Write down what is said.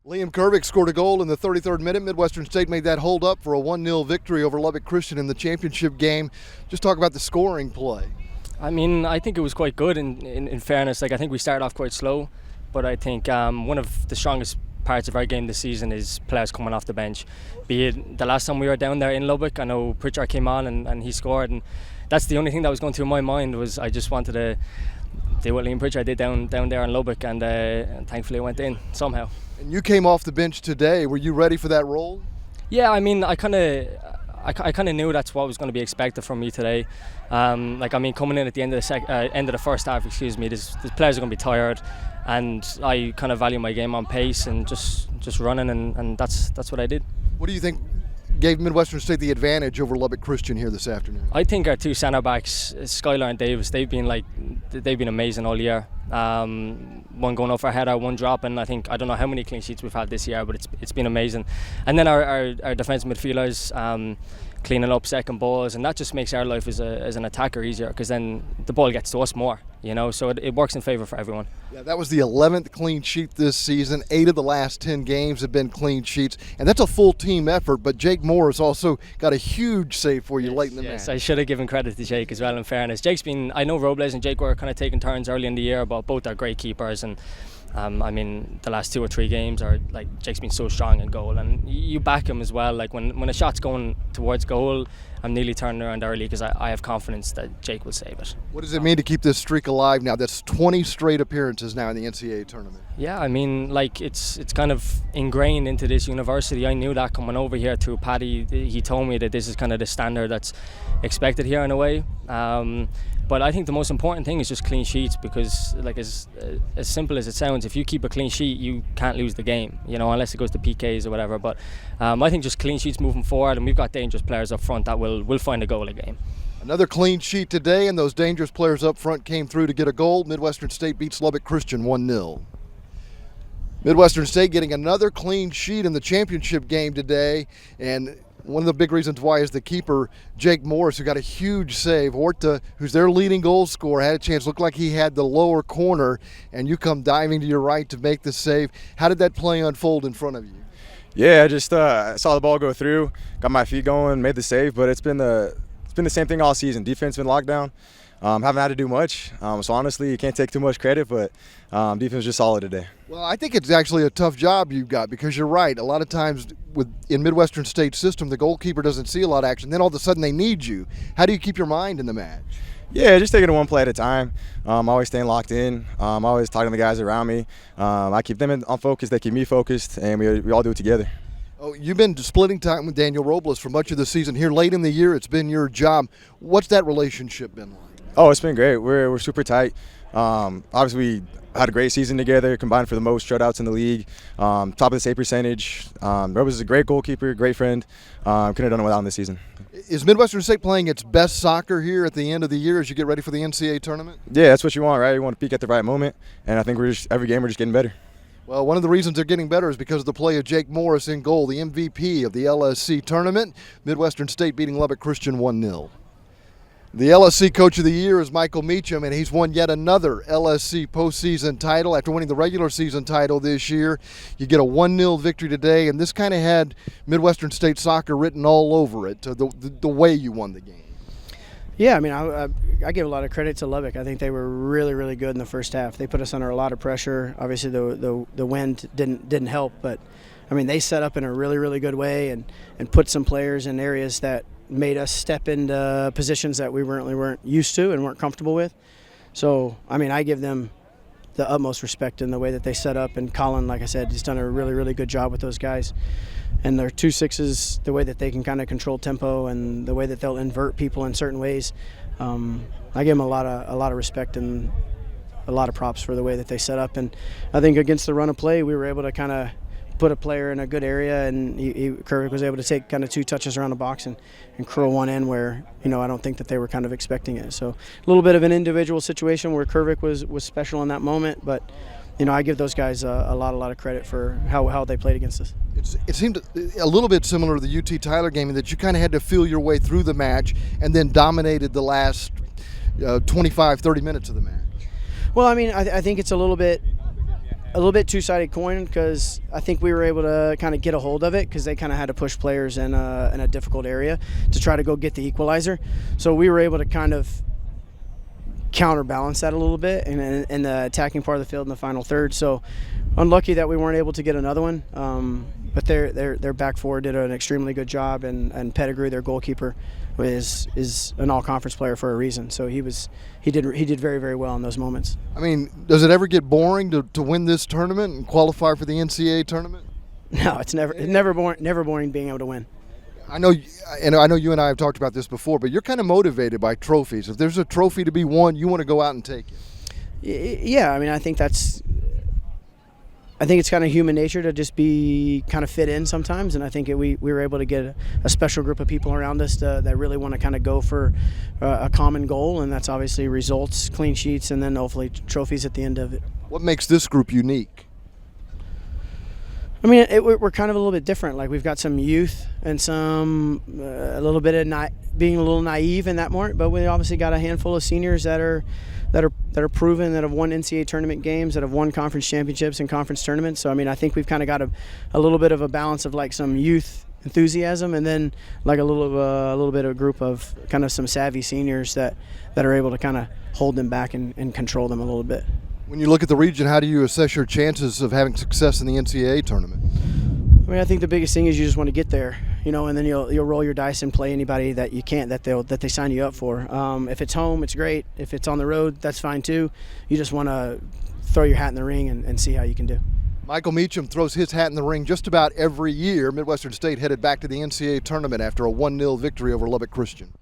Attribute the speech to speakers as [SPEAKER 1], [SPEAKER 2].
[SPEAKER 1] Liam Kervick scored a goal in the 33rd minute. Midwestern State made that hold up for a 1-0 victory over Lubbock Christian in the championship game. Just talk about the scoring play.
[SPEAKER 2] I mean, I think it was quite good in fairness. I think we started off quite slow, but I think one of the strongest parts of our game this season is players coming off the bench. Be it the last time we were down there in Lubbock, I know Pritchard came on and he scored, and that's the only thing that was going through my mind was I just wanted to do what Liam Pritchard did down there in Lubbock, and thankfully it went in somehow.
[SPEAKER 1] And you came off the bench today. Were you ready for that role?
[SPEAKER 2] Yeah, I mean, I kind of knew that's what was going to be expected from me today. Coming in at the end of the first half, the players are going to be tired, and I kind of value my game on pace and just running, and that's what I did.
[SPEAKER 1] What do you think gave Midwestern State the advantage over Lubbock Christian here this afternoon?
[SPEAKER 2] I think our two centre backs, Skylar and Davis, they've been amazing all year. One going off our header, one dropping. I don't know how many clean sheets we've had this year, but it's been amazing. And then our defensive midfielders cleaning up second balls, and that just makes our life as an attacker easier, because then the ball gets to us more, so it works in favour for everyone.
[SPEAKER 1] Yeah, that was the 11th clean sheet this season. 8 of the last 10 games have been clean sheets, and that's a full team effort, but Jake Morris also got a huge save for you late in the match.
[SPEAKER 2] Yes, I should have given credit to Jake as well, in fairness. I know Robles and Jake were kind of taking turns early in the year, but both are great keepers, and the last 2 or 3 games are Jake's been so strong in goal, and you back him as well. When a shot's going towards goal, I'm nearly turning around early because I have confidence that Jake will save it.
[SPEAKER 1] What does it mean to keep this streak alive now? That's 20 straight appearances now in the NCAA tournament.
[SPEAKER 2] Yeah, it's kind of ingrained into this university. I knew that coming over here through Paddy. He told me that this is kind of the standard that's expected here in a way. But I think the most important thing is just clean sheets, because as simple as it sounds, if you keep a clean sheet, you can't lose the game, unless it goes to PKs or whatever. But I think just clean sheets moving forward, and we've got dangerous players up front that will find a goal a game.
[SPEAKER 1] Another clean sheet today, and those dangerous players up front came through to get a goal. Midwestern State beats Lubbock Christian 1-0. Midwestern State getting another clean sheet in the championship game today, and one of the big reasons why is the keeper, Jake Morris, who got a huge save. Horta, who's their leading goal scorer, had a chance. Looked like he had the lower corner, and you come diving to your right to make the save. How did that play unfold in front of you?
[SPEAKER 3] Yeah, I just saw the ball go through, got my feet going, made the save, but it's been the same thing all season. Defense been locked down. Haven't had to do much, so honestly, you can't take too much credit, but defense was just solid today.
[SPEAKER 1] Well, I think it's actually a tough job you've got, because you're right. A lot of times in Midwestern State's system, the goalkeeper doesn't see a lot of action. Then all of a sudden they need you. How do you keep your mind in the match?
[SPEAKER 3] Yeah, just taking it one play at a time. Always staying locked in. Always talking to the guys around me. I keep them on focus. They keep me focused, and we all do it together.
[SPEAKER 1] Oh, you've been splitting time with Daniel Robles for much of the season. Here late in the year, it's been your job. What's that relationship been like?
[SPEAKER 3] Oh, it's been great. We're super tight. Obviously, we had a great season together, combined for the most shutouts in the league. Top of the save percentage. Robles is a great goalkeeper, great friend. Couldn't have done it without him this season.
[SPEAKER 1] Is Midwestern State playing its best soccer here at the end of the year as you get ready for the NCAA tournament?
[SPEAKER 3] Yeah, that's what you want, right? You want to peak at the right moment, and I think every game we're just getting better.
[SPEAKER 1] Well, one of the reasons they're getting better is because of the play of Jake Morris in goal, the MVP of the LSC tournament. Midwestern State beating Lubbock Christian 1-0. The LSC Coach of the Year is Michael Meachum, and he's won yet another LSC postseason title after winning the regular season title this year. You get a 1-0 victory today, and this kind of had Midwestern State soccer written all over it, the way you won the game.
[SPEAKER 4] Yeah, I give a lot of credit to Lubbock. I think they were really, really good in the first half. They put us under a lot of pressure. Obviously, the wind didn't help, but they set up in a really, really good way and put some players in areas that made us step into positions that we weren't used to and weren't comfortable with. So, I give them the utmost respect in the way that they set up. And Colin, like I said, he's done a really, really good job with those guys. And their 2-6s, the way that they can kind of control tempo and the way that they'll invert people in certain ways, I give them a lot of respect and a lot of props for the way that they set up. And I think against the run of play, we were able to kind of put a player in a good area, and Kervick was able to take kind of 2 touches around the box and curl one in where, I don't think that they were kind of expecting it. So a little bit of an individual situation where Kervick was special in that moment, but I give those guys a lot of credit for how they played against us.
[SPEAKER 1] It seemed a little bit similar to the UT Tyler game in that you kind of had to feel your way through the match and then dominated the last 25, 30 minutes of the match.
[SPEAKER 4] Well, I think it's a little bit little bit two-sided coin, because I think we were able to kind of get a hold of it, because they kind of had to push players in a difficult area to try to go get the equalizer. So we were able to kind of counterbalance that a little bit in the attacking part of the field in the final third. So unlucky that we weren't able to get another one, but their back four did an extremely good job, and Pettigrew, their goalkeeper, is an all-conference player for a reason. So he did very, very well in those moments.
[SPEAKER 1] I mean, does it ever get boring to win this tournament and qualify for the NCAA tournament?
[SPEAKER 4] No, it's never boring being able to win.
[SPEAKER 1] I know you and I have talked about this before, but you're kind of motivated by trophies. If there's a trophy to be won, you want to go out and take it.
[SPEAKER 4] Yeah, I mean, I think it's kind of human nature to just be kind of fit in sometimes, and I think we were able to get a special group of people around us that really want to kind of go for a common goal, and that's obviously results, clean sheets, and then hopefully trophies at the end of it.
[SPEAKER 1] What makes this group unique?
[SPEAKER 4] I mean, we're kind of a little bit different. Like, we've got some youth and some a little bit of being a little naive in that part, but we obviously got a handful of seniors that are proven, that have won NCAA tournament games, that have won conference championships and conference tournaments. So I mean, I think we've kind of got a little bit of a balance of like some youth enthusiasm, and then like a little bit of a group of kind of some savvy seniors that are able to kind of hold them back and control them a little bit.
[SPEAKER 1] When you look at the region, how do you assess your chances of having success in the NCAA tournament?
[SPEAKER 4] I mean, I think the biggest thing is you just want to get there, and then you'll roll your dice and play anybody that you can't, that they sign you up for. If it's home, it's great. If it's on the road, that's fine too. You just want to throw your hat in the ring and see how you can do.
[SPEAKER 1] Michael Meachum throws his hat in the ring just about every year. Midwestern State headed back to the NCAA tournament after a 1-0 victory over Lubbock Christian.